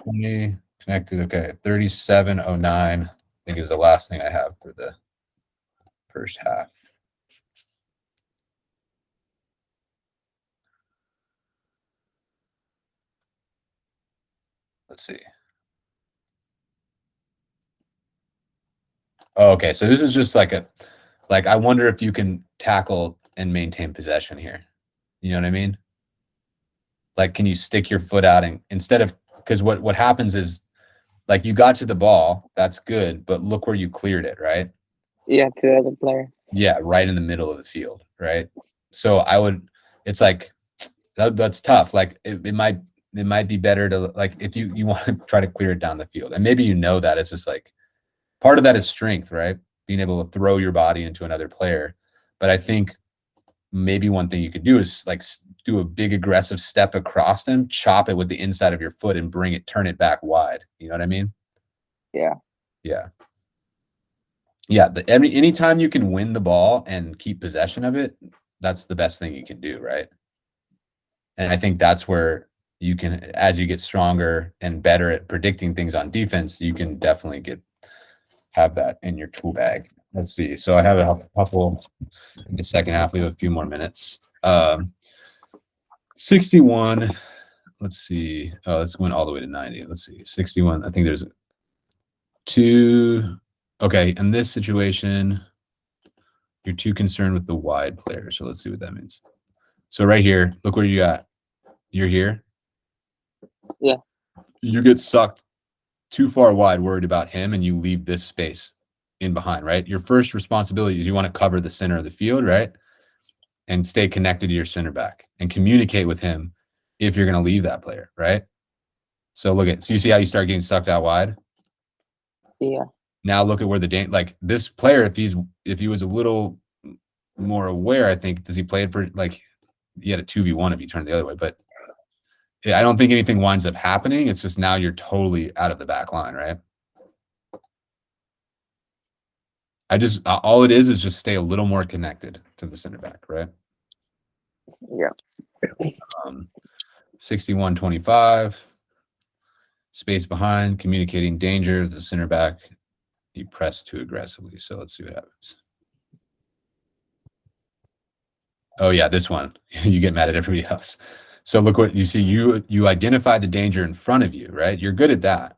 20 connected. Okay, 3709, I think is the last thing I have for the first half. Let's see. Oh, okay, so this is just like I wonder if you can tackle and maintain possession here. You know what I mean? Like, can you stick your foot out and instead of, because what happens is, like, you got to the ball, that's good, but look where you cleared it, right? Yeah, to the other player. Yeah, right in the middle of the field, right? So it's like that's tough. Like it might be better to, like, if you want to try to clear it down the field, and maybe that it's just like part of that is strength, right? Being able to throw your body into another player. But I think maybe one thing you could do is like do a big aggressive step across them, chop it with the inside of your foot, and turn it back wide. You know what I mean? Yeah. Yeah. Yeah, anytime you can win the ball and keep possession of it, that's the best thing you can do, right? And I think that's where you can, as you get stronger and better at predicting things on defense, you can definitely have that in your tool bag. Let's see. So I have a couple in the second half. We have a few more minutes. 61. Let's see. Oh, let's went all the way to 90. Let's see. 61. I think there's two. Okay, in this situation, you're too concerned with the wide player. So let's see what that means. So right here, look where you at. You're here. Yeah. You get sucked too far wide, worried about him, and you leave this space in behind, right? Your first responsibility is you want to cover the center of the field, right? And stay connected to your center back and communicate with him if you're going to leave that player, right? So so you see how you start getting sucked out wide? Yeah. Now look at where like this player, if he was a little more aware, I think, does he play it for, like, he had a 2v1 if you turn the other way, but I don't think anything winds up happening. It's just now you're totally out of the back line, right? All it is just stay a little more connected to the center back, right? Yeah. 61-25. Space behind, communicating danger to the center back. You press too aggressively. So let's see what happens. Oh yeah, this one. You get mad at everybody else. So look what you see. You identify the danger in front of you, right? You're good at that.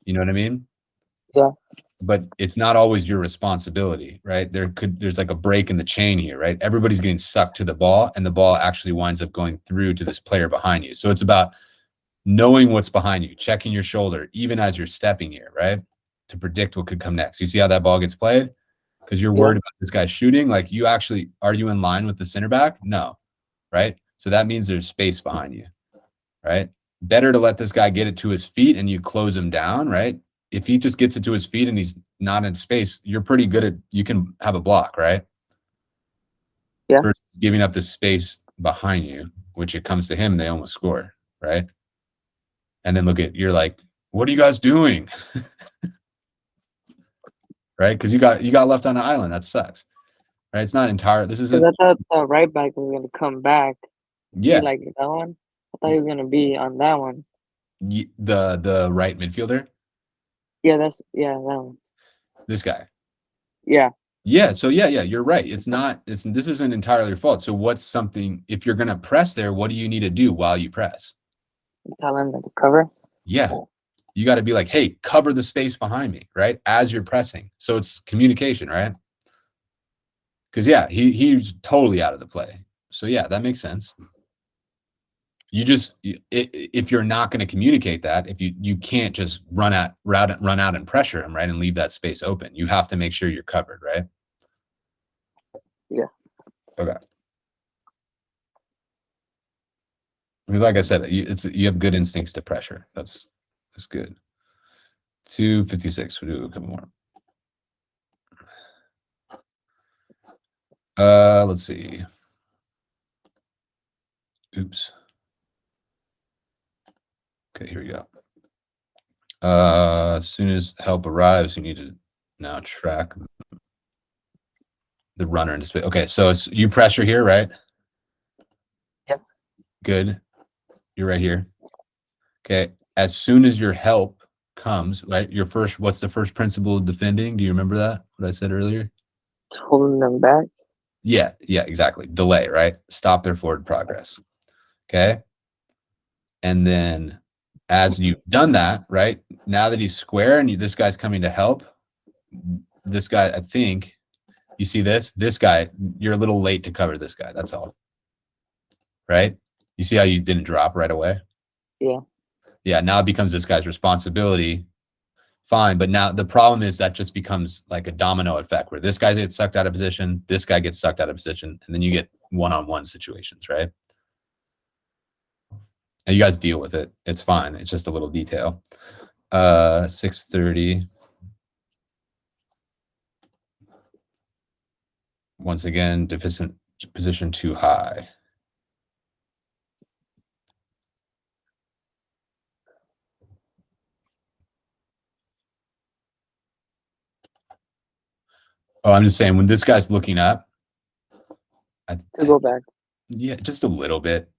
You know what I mean? Yeah. But it's not always your responsibility, right? There's like a break in the chain here, right? Everybody's getting sucked to the ball, and the ball actually winds up going through to this player behind you. So it's about knowing what's behind you, checking your shoulder, even as you're stepping here, right? To predict what could come next. You see how that ball gets played? Because you're worried about this guy shooting. Like, are you in line with the center back? No, right? So that means there's space behind you, right? Better to let this guy get it to his feet and you close him down, right? If he just gets it to his feet and he's not in space, you're pretty good at, you can have a block, right? Yeah. Versus giving up the space behind you, which it comes to him, they almost score, right? And then you're like, what are you guys doing? Right? Because you got left on an island. That sucks. Right? It's not entire. This isn't. I thought the right back was gonna come back. Yeah. Like that one. I thought he was gonna be on that one. The right midfielder. Yeah, that one. This guy. Yeah. Yeah. So yeah, you're right. This isn't entirely your fault. So what's something, if you're going to press there, what do you need to do while you press? Tell him to cover. Yeah. You got to be like, hey, cover the space behind me, right? As you're pressing. So it's communication, right? Because yeah, he's totally out of the play. So yeah, that makes sense. You just, if you're not going to communicate that, if you can't just run out and pressure him, right, and leave that space open. You have to make sure you're covered, right? Yeah. Okay. Because like I said, you have good instincts to pressure. That's good. 256. We'll do a couple more. Let's see. Oops. Okay, here we go. As soon as help arrives, you need to now track the runner into space. Okay, so it's you pressure here, right? Yep. Good. You're right here. Okay. As soon as your help comes, right? What's the first principle of defending? Do you remember that? What I said earlier? Holding them back. Yeah, exactly. Delay, right? Stop their forward progress. Okay. And then as you've done that, right? Now that he's square and this guy's coming to help, this guy, I think, you see this guy, you're a little late to cover this guy. That's all. Right? You see how you didn't drop right away? Yeah. Yeah, now it becomes this guy's responsibility. Fine, but now the problem is that just becomes like a domino effect where this guy gets sucked out of position, this guy gets sucked out of position, and then you get one-on-one situations, right? And you guys deal with it. It's fine. It's just a little detail. 630. Once again, deficient position too high. Oh, I'm just saying when this guy's looking up, To go back. Yeah, just a little bit.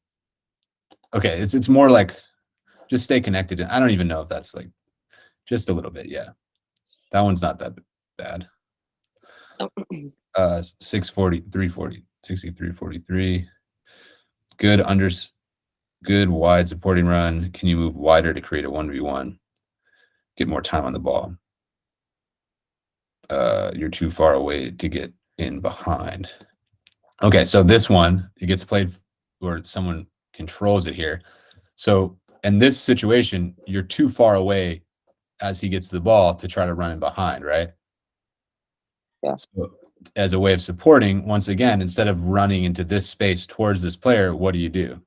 Okay, it's more like just stay connected. I don't even know if that's like just a little bit. Yeah, that one's not that bad. 640, 340, 63, 43. Good wide supporting run. Can you move wider to create a 1v1? Get more time on the ball. You're too far away to get in behind. Okay, so this one, it gets played or someone controls it here. So in this situation, you're too far away as he gets the ball to try to run in behind, right? Yeah. So as a way of supporting, once again, instead of running into this space towards this player, what do?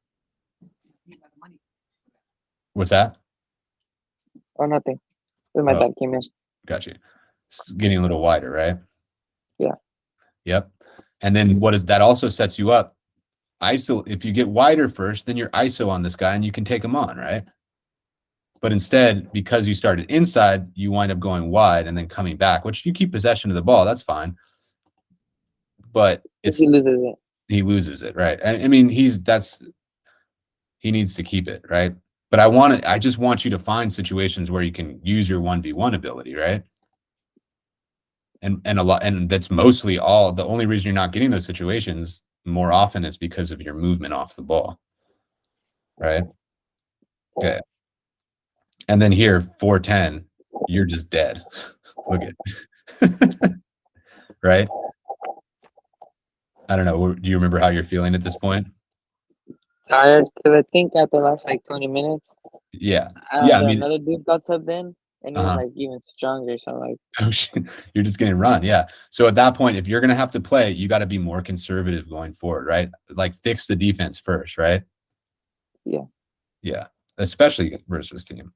What's that? Or nothing. My dad came in. Got you. It's getting a little wider, right? Yeah. Yep. And then that also sets you up. ISO, if you get wider first, then you're ISO on this guy and you can take him on, right? But instead, because you started inside, you wind up going wide and then coming back, which you keep possession of the ball. That's fine. But he loses it. He loses it, right? I mean, he needs to keep it, right? But I just want you to find situations where you can use your 1v1 ability, right? And that's mostly all. The only reason you're not getting those situations more often is because of your movement off the ball, right? Okay. And then here, 410, you're just dead. Look at right? I don't know. Do you remember how you're feeling at this point? Tired, because I think at the last like 20 minutes. Yeah. I mean, another dude got subbed in, and he was like even stronger. So like, oh shit, you're just getting run. Yeah. So at that point, if you're gonna have to play, you got to be more conservative going forward, right? Like fix the defense first, right? Yeah. Yeah. Especially versus team.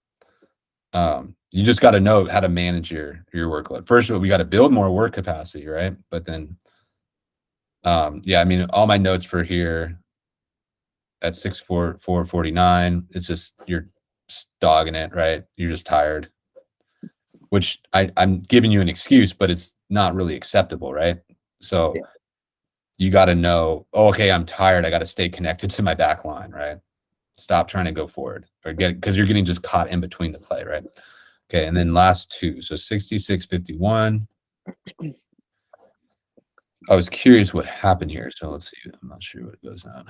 You just got to know how to manage your workload. First of all, we got to build more work capacity, right? But then, yeah, I mean, all my notes for here at 6:49, it's just you're dogging it, right? You're just tired, which I'm giving you an excuse, but it's not really acceptable, right? So yeah. You got to know, oh, okay, I'm tired. I got to stay connected to my back line, right? Stop trying to go forward or because you're getting just caught in between the play, right? Okay, and then last two. So 66:51. I was curious what happened here, so let's see. I'm not sure what it goes on.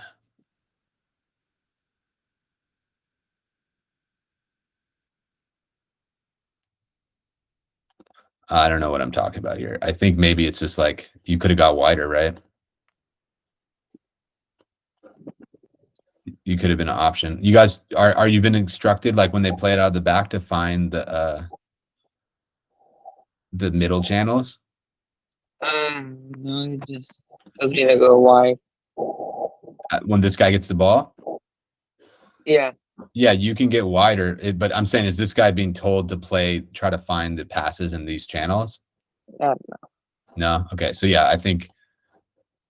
I don't know what I'm talking about here. I think maybe it's just like you could have got wider, right? You could have been an option. You guys are you been instructed like when they play it out of the back to find the middle channels? No, it just tells me to go wide. When this guy gets the ball? Yeah. Yeah, you can get wider, but I'm saying, is this guy being told to try to find the passes in these channels? No. No? Okay, so yeah, I think,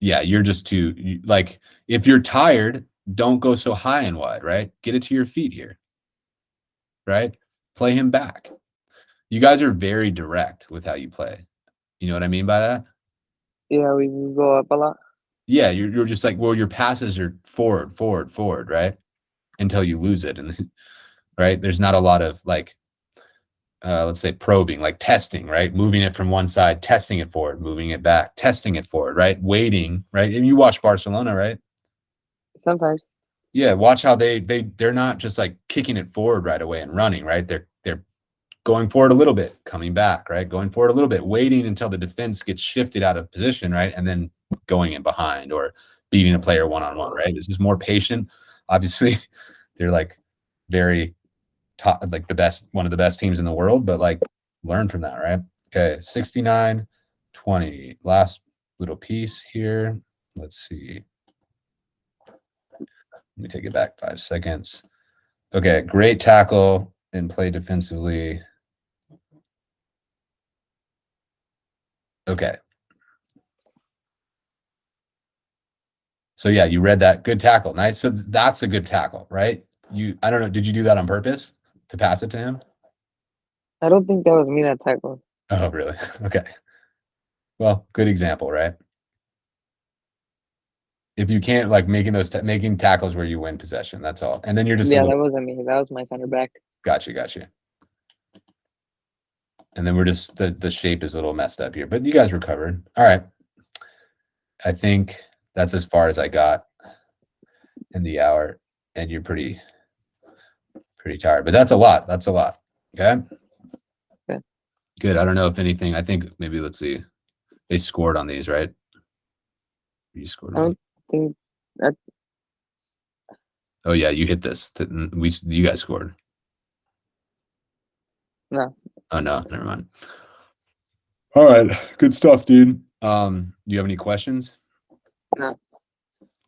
yeah, you're just like, if you're tired, don't go so high and wide, right? Get it to your feet here, right? Play him back. You guys are very direct with how you play. You know what I mean by that? Yeah, we go up a lot. Yeah, you're just like, well, your passes are forward, forward, forward, right? Until you lose it, and right, there's not a lot of like, let's say probing, like testing, right? Moving it from one side, testing it forward, moving it back, testing it forward, right? Waiting, right? And you watch Barcelona, right? Sometimes. Yeah, watch how they're not just like kicking it forward right away and running, right? They're going forward a little bit, coming back, right? Going forward a little bit, waiting until the defense gets shifted out of position, right? And then going in behind or beating a player one-on-one, right? This is more patient. Obviously, they're like very top, like one of the best teams in the world, but like learn from that, right? Okay, 69-20. Last little piece here. Let's see. Let me take it back 5 seconds. Okay, great tackle and play defensively. Okay. So yeah, you read that. Good tackle. Nice. So that's a good tackle, right? I don't know. Did you do that on purpose to pass it to him? I don't think that was me that tackled. Oh, really? Okay. Well, good example, right? If you can't like making tackles where you win possession, that's all. And then you're just that wasn't me. That was my center back. Gotcha. And then we're just the shape is a little messed up here, but you guys recovered. All right. I think that's as far as I got in the hour, and you're pretty tired, but that's a lot. That's a lot. Okay. Okay. Good. I don't know if anything. I think maybe let's see. They scored on these, right? You scored. I don't think that. Oh yeah, you hit this. You guys scored. No. Oh no, never mind. All right, good stuff, dude. Do you have any questions? No.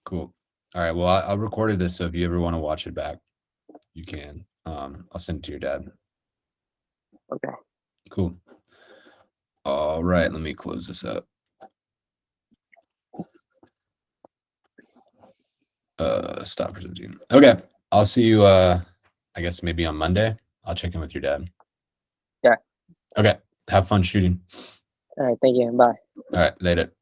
Cool. All right. Well, I recorded this, so if you ever want to watch it back, you can. I'll send it to your dad. Okay. Cool. All right. Let me close this up. Stop presenting. Okay. I'll see you. I guess maybe on Monday. I'll check in with your dad. Yeah. Okay. Have fun shooting. All right. Thank you. Bye. All right. Later.